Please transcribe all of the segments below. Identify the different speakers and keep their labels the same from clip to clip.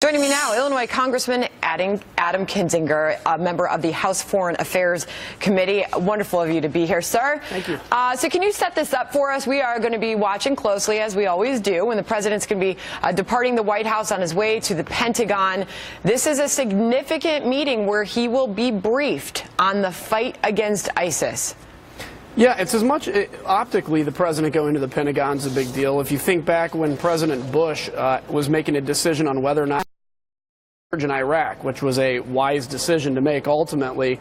Speaker 1: Joining me now, Illinois Congressman Adam Kinzinger, a member of the House Foreign Affairs Committee. Wonderful of you to be here, sir.
Speaker 2: Thank you.
Speaker 1: So can you set this up for us? We are going to be watching closely, as we always do, when the president's going to be departing the White House on his way to the Pentagon. This is a significant meeting where he will be briefed on the fight against ISIS.
Speaker 2: Yeah, it's as much optically the president going to the Pentagon is a big deal. If you think back when President Bush was making a decision on whether or not in Iraq, which was a wise decision to make ultimately,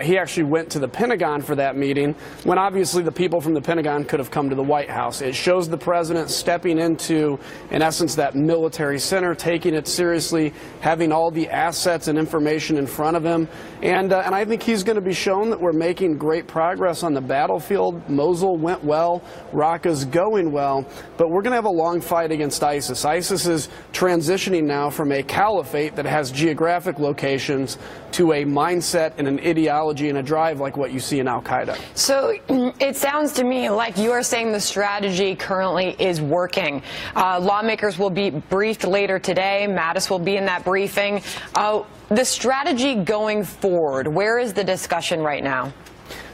Speaker 2: he actually went to the Pentagon for that meeting when obviously the people from the Pentagon could have come to the White House. It shows the president stepping into, in essence, that military center, taking it seriously, having all the assets and information in front of him. And I think he's going to be shown that we're making great progress on the battlefield. Mosul went well, Raqqa's going well, but we're going to have a long fight against ISIS. ISIS is transitioning now from a caliphate that has geographic locations to a mindset and an ideology and a drive like what you see in Al-Qaeda.
Speaker 1: So it sounds to me like you are saying the strategy currently is working. Lawmakers will be briefed later today. Mattis will be in that briefing. The strategy going forward, where is the discussion right now?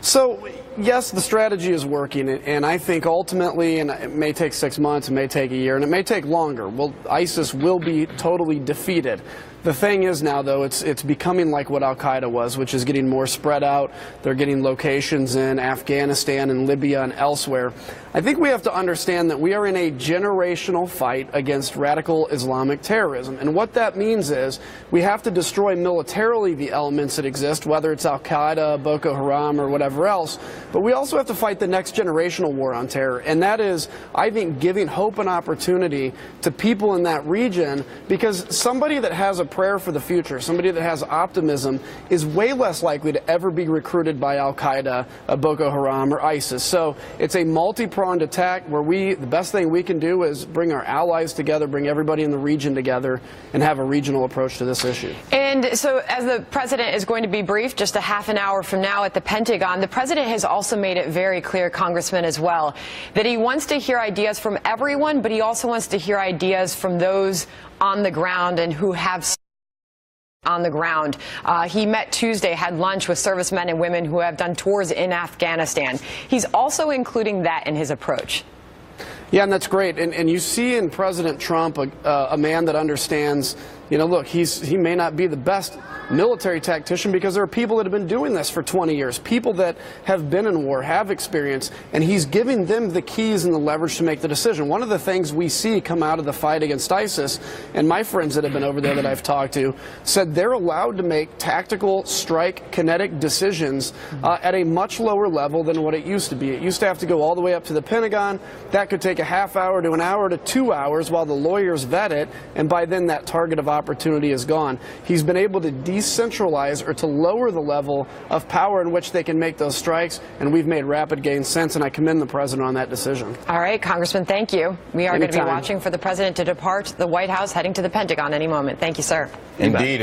Speaker 2: So, yes, the strategy is working, and I think ultimately, and it may take 6 months, it may take a year, and it may take longer. Well, ISIS will be totally defeated. The thing is now, though, it's becoming like what Al-Qaeda was, which is getting more spread out. They're getting locations in Afghanistan and Libya and elsewhere. I think we have to understand that we are in a generational fight against radical Islamic terrorism. And what that means is we have to destroy militarily the elements that exist, whether it's Al-Qaeda, Boko Haram, or whatever else. But we also have to fight the next generational war on terror. And that is, I think, giving hope and opportunity to people in that region, because somebody that has a prayer for the future, somebody that has optimism, is way less likely to ever be recruited by Al-Qaeda, Boko Haram, or ISIS. So it's a multi-pronged attack where the best thing we can do is bring our allies together, bring everybody in the region together, and have a regional approach to this issue.
Speaker 1: And so as the president is going to be briefed just a half an hour from now at the Pentagon, the president has also made it very clear, Congressman, as well, that he wants to hear ideas from everyone, but he also wants to hear ideas from those on the ground and who have on the ground. He met Tuesday, had lunch with servicemen and women who have done tours in Afghanistan. He's also including that in his approach.
Speaker 2: Yeah, and that's great. And you see in President Trump a man that understands, you know, look, he may not be the best military tactician because there are people that have been doing this for 20 years, people that have been in war, have experience, and he's giving them the keys and the leverage to make the decision. One of the things we see come out of the fight against ISIS, and my friends that have been over there that I've talked to, said they're allowed to make tactical, strike, kinetic decisions at a much lower level than what it used to be. It used to have to go all the way up to the Pentagon. That could take a half hour to an hour to 2 hours while the lawyers vet it, and by then that target of opportunity is gone. He's been able to decentralize or to lower the level of power in which they can make those strikes, and we've made rapid gains since, and I commend the president on that decision.
Speaker 1: All right, Congressman, thank you. We are going to be watching for the president to depart the White House, heading to the Pentagon any moment. Thank you, sir.
Speaker 3: Indeed.